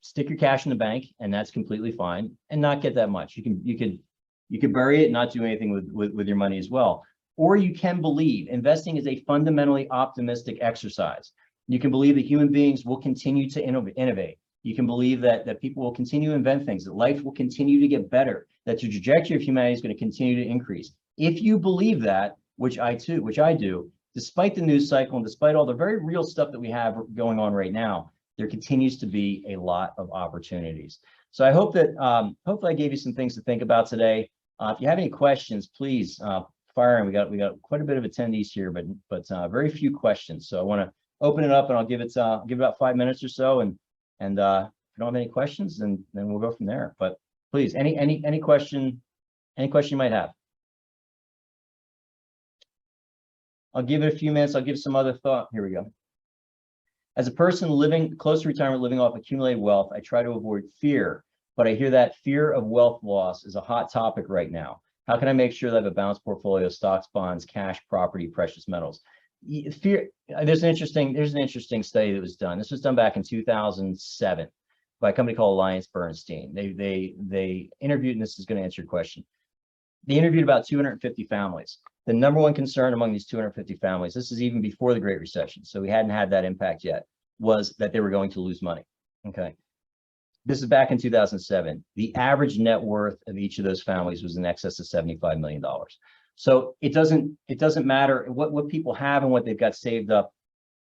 A: stick your cash in the bank, and that's completely fine, and not get that much. You can bury it and not do anything with your money as well. Or you can believe investing is a fundamentally optimistic exercise. You can believe that human beings will continue to innovate. You can believe that people will continue to invent things, that life will continue to get better, that the trajectory of humanity is going to continue to increase. If you believe that, which I do, despite the news cycle and despite all the very real stuff that we have going on right now, there continues to be a lot of opportunities. So I hope that hopefully I gave you some things to think about today. If you have any questions, please fire in. We got quite a bit of attendees here, but very few questions. So I want to open it up, and I'll give it about 5 minutes or so, and if you don't have any questions, then we'll go from there. But please, any question Any question you might have? I'll give it a few minutes. I'll give some other thought. Here we go. As a person living close to retirement, living off accumulated wealth, I try to avoid fear, but I hear that fear of wealth loss is a hot topic right now. How can I make sure that I have a balanced portfolio of stocks, bonds, cash, property, precious metals? Fear. There's an interesting study that was done. This was done back in 2007 by a company called Alliance Bernstein. They interviewed, and this is going to answer your question. They interviewed about 250 families. The number one concern among these 250 families, this is even before the Great Recession, so we hadn't had that impact yet, was that they were going to lose money. Okay. This is back in 2007. The average net worth of each of those families was in excess of $75 million. So it doesn't matter what people have and what they've got saved up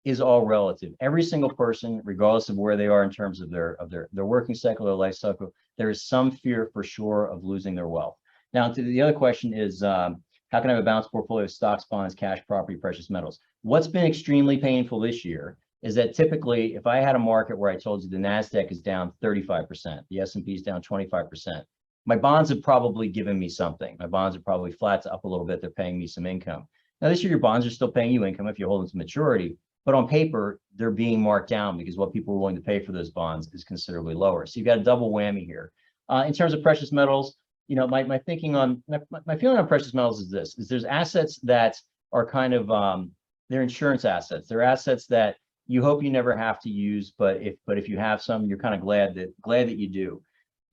A: is all relative. Every single person, regardless of where they are in terms of their working cycle or life cycle, there is some fear for sure of losing their wealth. Now, to the other question is, how can I have a balanced portfolio of stocks, bonds, cash, property, precious metals? What's been extremely painful this year is that typically, if I had a market where I told you the NASDAQ is down 35%, the S&P is down 25%, my bonds have probably given me something. My bonds are probably flat to up a little bit. They're paying me some income. Now, this year, your bonds are still paying you income if you're holding to maturity, but on paper, they're being marked down because what people are willing to pay for those bonds is considerably lower. So you've got a double whammy here. In terms of precious metals, you know, my thinking on my feeling on precious metals is this: is there's assets that are kind of they're insurance assets. They're assets that you hope you never have to use, but if you have some, you're kind of glad that you do.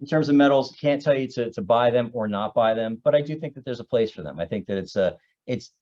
A: In terms of metals, can't tell you to buy them or not buy them, but I do think that there's a place for them. I think that it's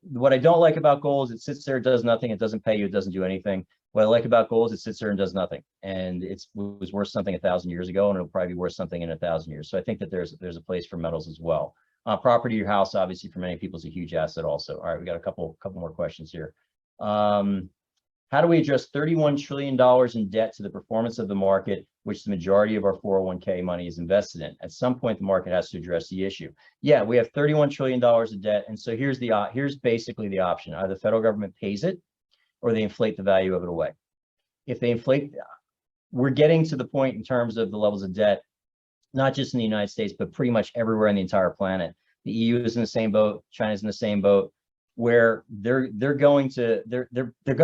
A: what I don't like about gold is it sits there, it does nothing, it doesn't pay you, it doesn't do anything. What I like about gold is it sits there and does nothing, and it was worth something 1,000 years ago, and it'll probably be worth something in 1,000 years. So I think that there's a place for metals as well. Property, your house, obviously for many people is a huge asset also. All right, we got a couple more questions here. How do we adjust $31 trillion in debt to the performance of the market, which the majority of our 401k money is invested in? At some point, the market has to address the issue. Yeah, we have $31 trillion of debt, and so here's basically the option: either the federal government pays it, or they inflate the value of it away. If they inflate, we're getting to the point in terms of the levels of debt, not just in the United States, but pretty much everywhere on the entire planet. The EU is in the same boat. China's in the same boat, where they're going to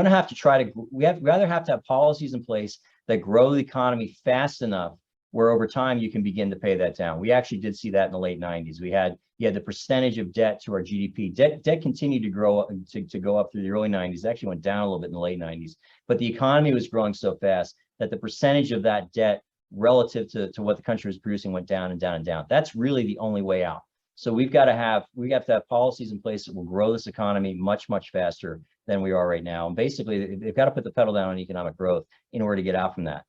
A: have to try to. We rather have to have policies in place that grow the economy fast enough where over time you can begin to pay that down. We actually did see that in the late 90s. You had the percentage of debt to our GDP. Debt continued to grow up to go up through the early 90s. It actually went down a little bit in the late 90s, but the economy was growing so fast that the percentage of that debt relative to what the country was producing went down and down and down. That's really the only way out. So we have to have policies in place that will grow this economy much, much faster than we are right now. And basically, they've got to put the pedal down on economic growth in order to get out from that.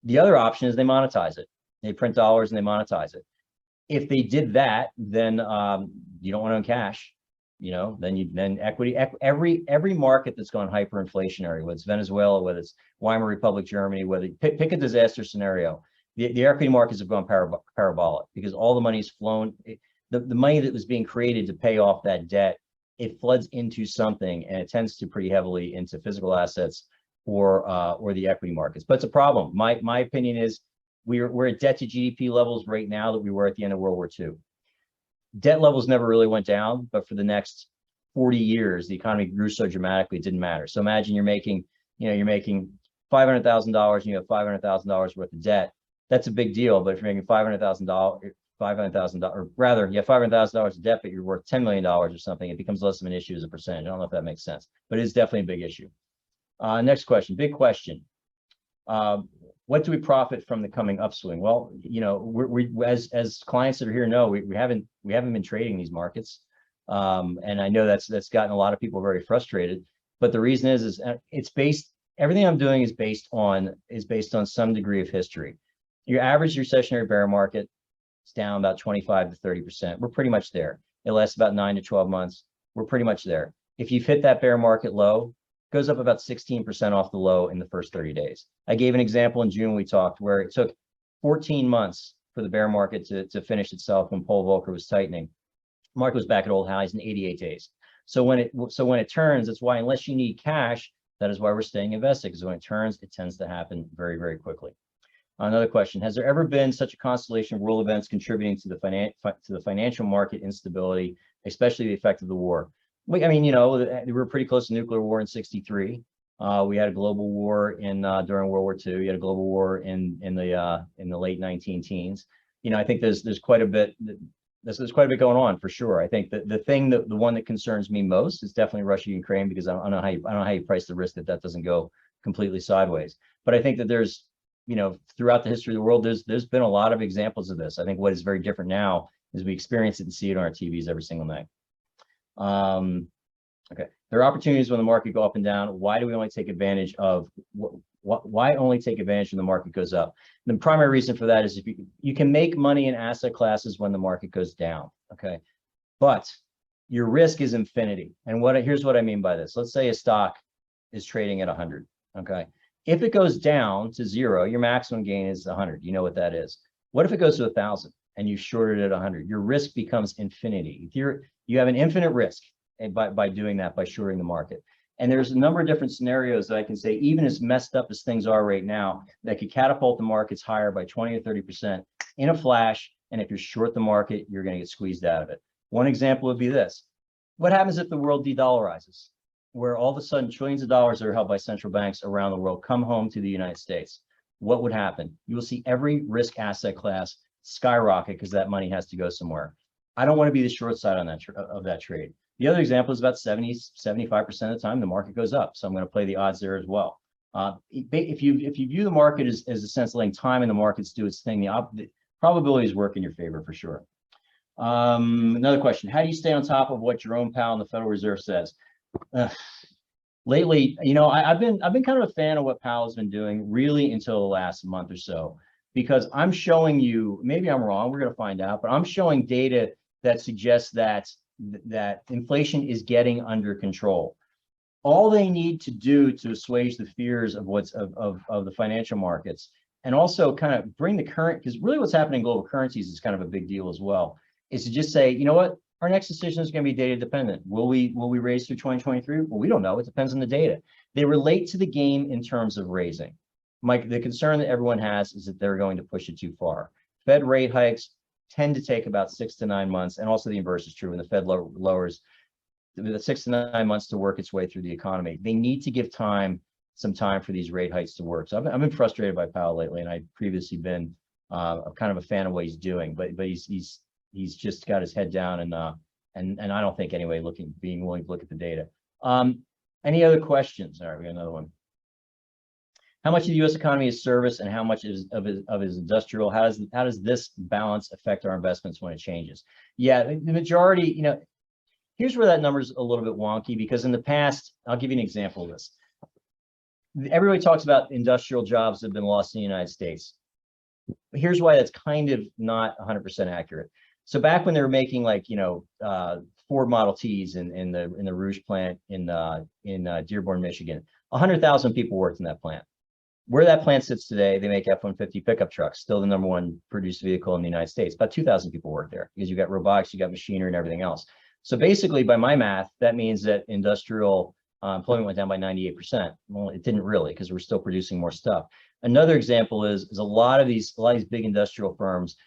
A: The other option is they monetize it. They print dollars and they monetize it. If they did that, then you don't want to own cash. You know, then equity, every market that's gone hyperinflationary, whether it's Venezuela, whether it's Weimar Republic, Germany, whether pick a disaster scenario, the equity markets have gone parabolic because all the money's flown. The money that was being created to pay off that debt, it floods into something, and it tends to pretty heavily into physical assets or the equity markets. But it's a problem. My opinion is we're at debt to GDP levels right now that we were at the end of World War II. Debt levels never really went down, but for the next 40 years, the economy grew so dramatically it didn't matter. So imagine you're making $500,000 and you have $500,000 worth of debt. That's a big deal. But if you're making $500,000, or rather, you have $500,000 of debt, but you're worth $10 million or something, it becomes less of an issue as a percentage. I don't know if that makes sense, but it's definitely a big issue. Next question, big question. What do we profit from the coming upswing? Well, you know, we as clients that are here know, we haven't been trading these markets, and I know that's gotten a lot of people very frustrated. But the reason is it's based. Everything I'm doing is based on some degree of history. Your average recessionary bear market is down about 25 to 30%. We're pretty much there. It lasts about 9 to 12 months. We're pretty much there. If you've hit that bear market low, goes up about 16% off the low in the first 30 days. I gave an example in June we talked where it took 14 months for the bear market to finish itself when Paul Volcker was tightening. The market was back at old highs in 88 days. So when it turns, that's why unless you need cash, that is why we're staying invested, because when it turns, it tends to happen very, very quickly. Another question: has there ever been such a constellation of world events contributing to the financial market instability, especially the effect of the war? I mean, we were pretty close to nuclear war in '63. We had a global war in during World War II. You had a global war in the late 19 teens. I think there's quite a bit. There's quite a bit going on for sure. I think that the one that concerns me most is definitely Russia Ukraine, because I don't know how you price the risk that doesn't go completely sideways. But I think that there's throughout the history of the world, there's been a lot of examples of this. I think what is very different now is we experience it and see it on our TVs every single night. Okay, there are opportunities when the market go up and down. Why do we only take advantage of why only take advantage when the market goes up? The primary reason for that is if you can make money in asset classes when the market goes down, okay, but your risk is infinity. And here's what I mean by this. Let's say a stock is trading at 100, okay. If it goes down to 0, your maximum gain is 100. You know what that is. What if it goes to 1,000 and you shorted at 100? Your risk becomes infinity. You have an infinite risk by doing that, by shorting the market. And there's a number of different scenarios that I can say, even as messed up as things are right now, that could catapult the markets higher by 20 or 30% in a flash. And if you short the market, you're going to get squeezed out of it. One example would be this. What happens if the world de-dollarizes, where all of a sudden trillions of dollars that are held by central banks around the world come home to the United States? What would happen? You will see every risk asset class skyrocket because that money has to go somewhere. I don't want to be the short side on that trade. The other example is about 75% of the time the market goes up. So I'm going to play the odds there as well. If you view the market as a sense of letting time in the markets do its thing, the probabilities work in your favor for sure. Another question: how do you stay on top of what Jerome Powell and the Federal Reserve says? Lately, I've been kind of a fan of what Powell's been doing really until the last month or so, because I'm showing you, maybe I'm wrong, we're going to find out, but I'm showing data that suggests that inflation is getting under control. All they need to do to assuage the fears of of the financial markets, and also kind of bring the current, because really what's happening in global currencies is kind of a big deal as well, is to just say, you know what, our next decision is going to be data dependent. Will we raise through 2023? Well, we don't know. It depends on the data. They relate to the game in terms of raising. Mike, the concern that everyone has is that they're going to push it too far. Fed rate hikes tend to take about 6 to 9 months, and also the inverse is true. When the Fed lowers, the 6 to 9 months to work its way through the economy. They need to give some time for these rate hikes to work. So I've been frustrated by Powell lately, and I've previously been kind of a fan of what he's doing, but he's just got his head down, and I don't think anyway being willing to look at the data. Any other questions? All right, we got another one. How much of the U.S. economy is service, and how much is industrial? How does this balance affect our investments when it changes? Yeah, the majority, here's where that number's a little bit wonky, because in the past, I'll give you an example of this. Everybody talks about industrial jobs that have been lost in the United States. Here's why that's kind of not 100% accurate. So back when they were making Ford Model Ts in the Rouge plant in Dearborn, Michigan, 100,000 people worked in that plant. Where that plant sits today, they make F-150 pickup trucks, still the #1 produced vehicle in the United States. About 2,000 people work there, because you got robotics, you got machinery, and everything else. So basically, by my math, that means that industrial employment went down by 98%. Well, it didn't really, because we're still producing more stuff. Another example is a lot of these big industrial firms,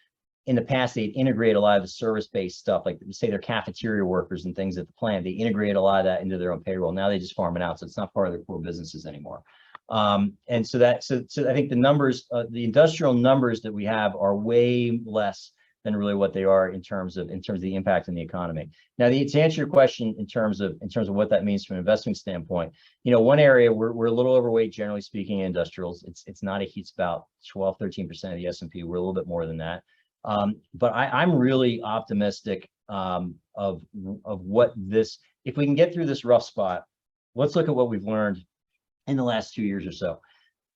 A: in the past, they'd integrate a lot of the service-based stuff, like say they're cafeteria workers and things at the plant. They integrate a lot of that into their own payroll. Now they just farm it out, so it's not part of their core businesses anymore. And so I think the numbers, the industrial numbers that we have are way less than really what they are in terms of the impact on the economy. Now, to answer your question in terms of what that means from an investment standpoint, one area we're a little overweight, generally speaking, in industrials. It's not a huge, it's about 12-13% of the S&P. We're a little bit more than that. But I'm really optimistic of what this, if we can get through this rough spot. Let's look at what we've learned in the last 2 years or so.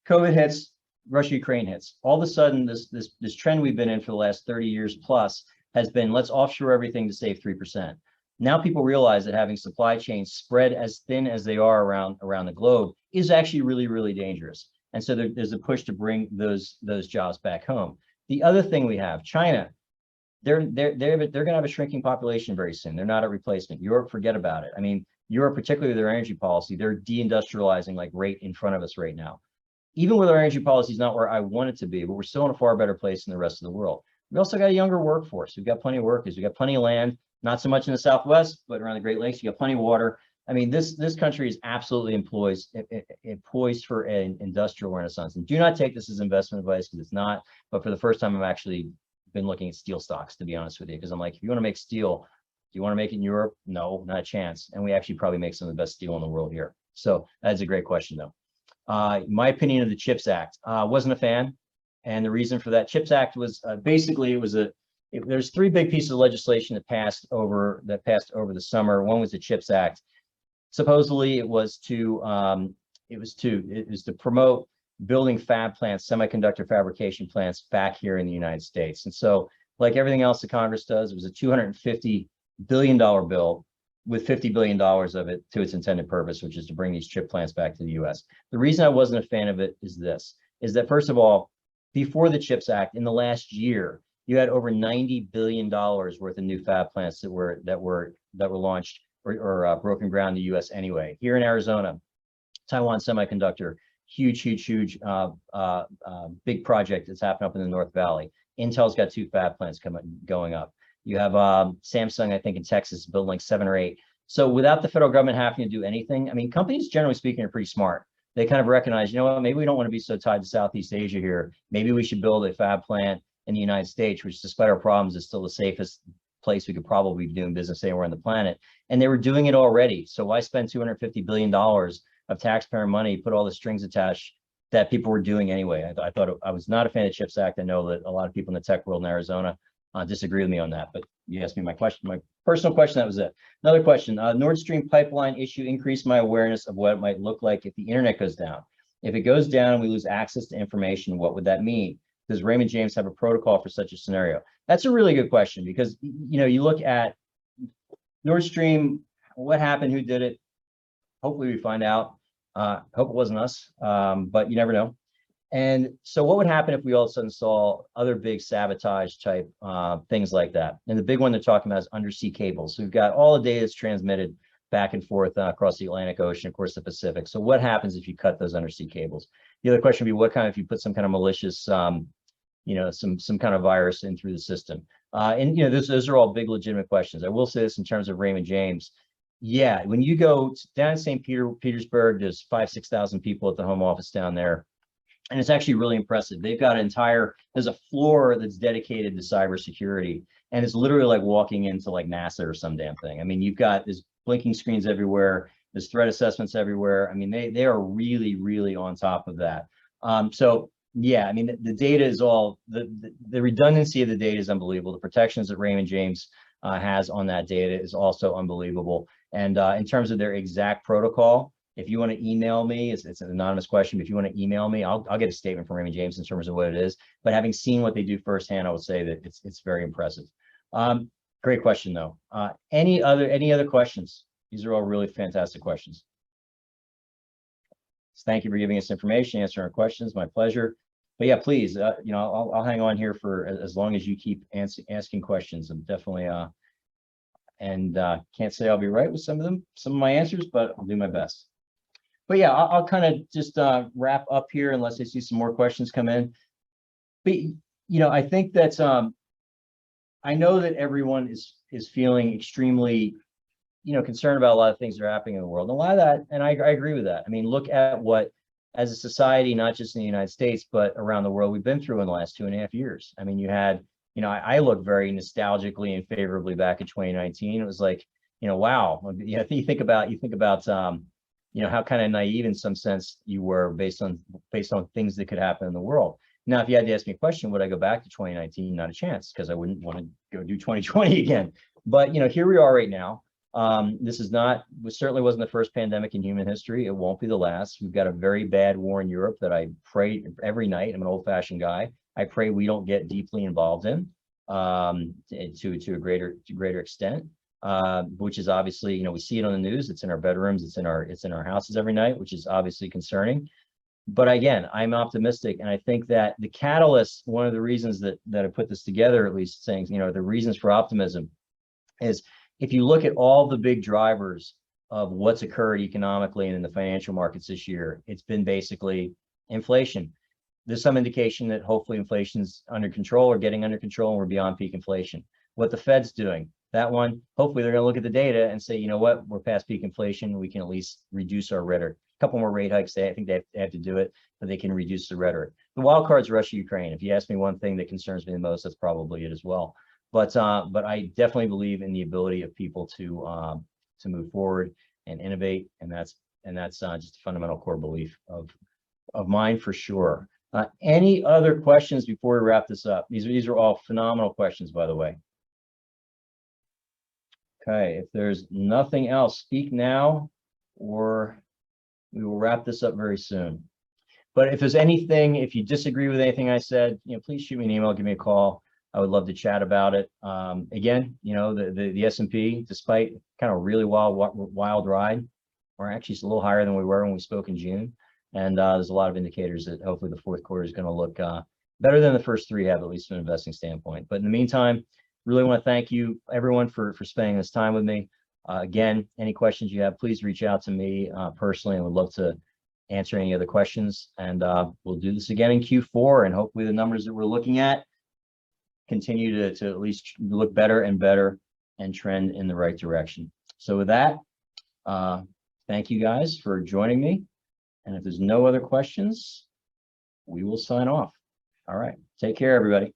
A: COVID hits, Russia, Ukraine hits. All of a sudden, this trend we've been in for the last 30 years plus has been, let's offshore everything to save 3%. Now people realize that having supply chains spread as thin as they are around the globe is actually really, really dangerous. And so there's a push to bring those jobs back home. The other thing we have, China, they're going to have a shrinking population very soon. They're not a replacement. Europe, forget about it. I mean, Europe, particularly their energy policy, they're deindustrializing like right in front of us right now. even with our energy policies not where I want it to be, but we're still in a far better place than the rest of the world. We also got a younger workforce. We've got plenty of workers. We've got plenty of land, not so much in the Southwest, but around the Great Lakes, you got plenty of water. I mean, this country is absolutely poised for an industrial renaissance. And do not take this as investment advice because it's not. But for the first time, I've actually been looking at steel stocks, to be honest with you, because I'm like, if you want to make steel, do you want to make it in Europe? No, not a chance. And we actually probably make some of the best steel in the world here. So that's a great question, though. My opinion of the CHIPS Act, wasn't a fan. And the reason for that CHIPS Act was basically there's three big pieces of legislation that passed over the summer. One was the CHIPS Act. Supposedly it was to promote building fab plants, semiconductor fabrication plants back here in the United States. And so, like everything else the Congress does, it was a $250 billion bill with $50 billion of it to its intended purpose, which is to bring these chip plants back to the US. The reason I wasn't a fan of it is that first of all, before the CHIPS Act, in the last year, you had over $90 billion worth of new fab plants that were launched or broken ground in the US anyway. Here in Arizona, Taiwan Semiconductor, huge big project that's happening up in the North Valley. Intel's got 2 fab plants going up. You have Samsung, I think, in Texas, building like 7 or 8. So without the federal government having to do anything, I mean, companies, generally speaking, are pretty smart. They kind of recognize, you know what, maybe we don't want to be so tied to Southeast Asia here. Maybe we should build a fab plant in the United States, which, despite our problems, is still the safest place we could probably be doing business anywhere on the planet. And they were doing it already. So why spend $250 billion of taxpayer money, put all the strings attached that people were doing anyway? I thought I was not a fan of the CHIPS Act. I know that a lot of people in the tech world in Arizona disagree with me on that, but you asked me my personal question, that was it. Another question, Nord Stream pipeline issue increased my awareness of what it might look like if the internet goes down. If it goes down and we lose access to information, what would that mean? Does Raymond James have a protocol for such a scenario? That's a really good question because, you know, you look at Nord Stream, what happened, who did it? Hopefully we find out. Hope it wasn't us, but you never know. And so what would happen if we all of a sudden saw other big sabotage type things like that? And the big one they're talking about is undersea cables. So we've got all the data that's transmitted back and forth across the Atlantic Ocean, of course, the Pacific. So what happens if you cut those undersea cables? The other question would be, what kind if you put some kind of malicious, you know, some kind of virus in through the system? And, you know, those are all big legitimate questions. I will say this in terms of Raymond James. Yeah, when you go down to St. Petersburg, there's 5,000-6,000 people at the home office down there. And it's actually really impressive. They've got there's a floor that's dedicated to cybersecurity. And it's literally like walking into like NASA or some damn thing. I mean, you've got there's blinking screens everywhere. There's threat assessments everywhere. I mean, they are really, really on top of that. So yeah, I mean, the data is all, the redundancy of the data is unbelievable. The protections that Raymond James has on that data is also unbelievable. And in terms of their exact protocol, if you want to email me, it's an anonymous question. But if you want to email me, I'll get a statement from Raymond James in terms of what it is. But having seen what they do firsthand, I would say that it's very impressive. Great question, though. Any other questions? These are all really fantastic questions. So thank you for giving us information, answering our questions. My pleasure. But yeah, please, you know, I'll hang on here for as long as you keep asking questions. I'm definitely and can't say I'll be right with some of my answers, but I'll do my best. But yeah, I'll kind of just wrap up here unless I see some more questions come in. But you know, I think that I know that everyone is feeling extremely, you know, concerned about a lot of things that are happening in the world. And a lot of that, and I agree with that. I mean, look at what, as a society, not just in the United States, but around the world, we've been through in the last 2.5 years. I mean, you had, you know, I look very nostalgically and favorably back in 2019. It was like, you know, wow. You know, you think about you know, how kind of naive in some sense you were based on things that could happen in the world. Now, if you had to ask me a question, would I go back to 2019? Not a chance, because I wouldn't want to go do 2020 again. But, you know, here we are right now. This certainly wasn't the first pandemic in human history. It won't be the last. We've got a very bad war in Europe that I pray every night. I'm an old-fashioned guy. I pray we don't get deeply involved in to a greater extent. Which is obviously, you know, we see it on the news. It's in our bedrooms. It's in our houses every night, which is obviously concerning. But again, I'm optimistic, and I think that the catalyst, one of the reasons that I put this together, at least saying, you know, the reasons for optimism, is if you look at all the big drivers of what's occurred economically and in the financial markets this year, it's been basically Inflation. There's some indication that hopefully inflation's under control or getting under control and we're beyond peak inflation. What the Fed's doing, that one, hopefully they're going to look at the data and say, you know what, we're past peak inflation. We can at least reduce our rhetoric. A couple more rate hikes. I think they have to do it, but they can reduce the rhetoric. The wild card's Russia, Ukraine. If you ask me one thing that concerns me the most, that's probably it as well. But I definitely believe in the ability of people to move forward and innovate, and that's just a fundamental core belief of mine for sure. Any other questions before we wrap this up? These are all phenomenal questions, by the way. Okay, if there's nothing else, speak now, or we will wrap this up very soon. But if there's anything, if you disagree with anything I said, please shoot me an email, give me a call. I would love to chat about it. Again, the S&P, despite kind of a really wild ride, we're actually a little higher than we were when we spoke in June. And there's a lot of indicators that hopefully the fourth quarter is going to look better than the first three have, at least from an investing standpoint. But in the meantime, really want to thank you, everyone, for spending this time with me. Again, any questions you have, please reach out to me personally. I would love to answer any other questions. And we'll do this again in Q4. And hopefully the numbers that we're looking at continue to at least look better and better and trend in the right direction. So with that, thank you guys for joining me. And if there's no other questions, we will sign off. All right. Take care, everybody.